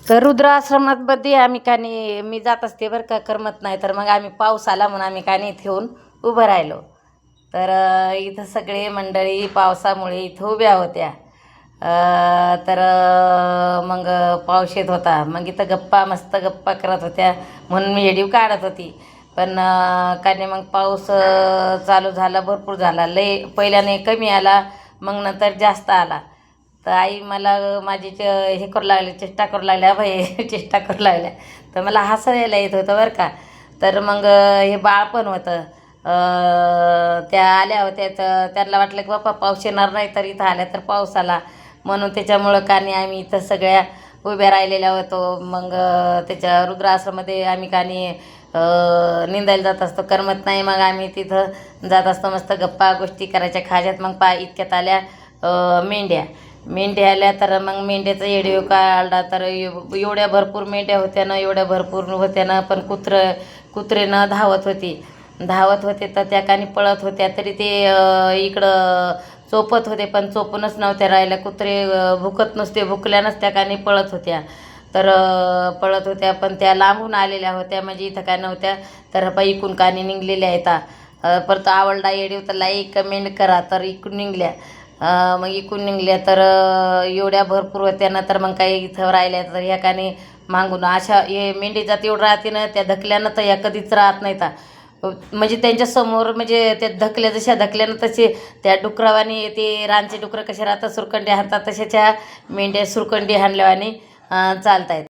तर रुद्राश्रमामध्ये आम्ही कानी मी जात असते बरं का, करमत नाही तर मग आम्ही पाऊस आला म्हणून आम्ही कानी इथे येऊन उभं राहिलो. तर इथं सगळे मंडळी पावसामुळे इथं उभ्या होत्या. तर मग पाऊस येत होता, मग इथं गप्पा मस्त गप्पा करत होत्या म्हणून मी व्हिडिओ काढत होती. पण कानी मग पाऊस चालू झाला, भरपूर झाला, लय पहिल्याने कमी आला, मग नंतर जास्त आला. तर आई मला माझी हे करू लागले, चेष्टा करू लागल्या, भाई चेष्टा करू लागल्या. तर मला हसायला येत होतं बरं का. तर मग हे बाळ पण होतं, त्या आल्या होत्या. तर त्यांना वाटलं की बाप्पा पाऊस येणार नाही, तर इथं आल्या तर पाऊस आला म्हणून त्याच्यामुळं कानी आम्ही इथं सगळ्या उभ्या राहिलेल्या होतो. मग त्याच्या रुद्राश्रमामध्ये आम्ही कानी निंदायला जात असतो, करमत नाही, मग आम्ही तिथं जात असतो, मस्त गप्पा गोष्टी करायच्या खाज्यात. मग इतक्यात आल्या मेंढ्या आल्या. तर मग मेंढ्याचा व्हिडिओ काढला. तर एवढ्या भरपूर मेंढ्या होत्या ना, एवढ्या भरपूर होत्या ना, पण कुत्रेनं धावत होते तर त्या कानी पळत होत्या. तरी ते इकडं चोपत होते, पण चोपूनच नव्हत्या राहिल्या. कुत्रे भुकत नसते, भुकल्यानंच त्या कानी पळत होत्या. तर पळत होत्या, पण त्या लांबून आलेल्या होत्या, म्हणजे इथं काय नव्हत्या. तर इकून कानी निघलेल्या आहेत. परत आवडला व्हिडिओ तर लाईक कमेंट करा. तर इकडून निघल्या, मग इकडून निघल्या. तर एवढ्या भरपूर होत्या ना, तर मग काही इथं राहिल्या. तर ह्या कानी मागून अशा हे मेंढी जात एवढं राहते ना, त्या धकल्यानं तर ह्या कधीच राहत नाहीत. म्हणजे त्यांच्यासमोर, म्हणजे त्या धकल्या जशा धकल्यानं तसे त्या डुकरावानी, ते रानचे डुकरं कसे राहतात सुरकंडी हाणतात, तशाच्या मेंढ्या सुरकंडी हाणल्यावानी चालत आहेत.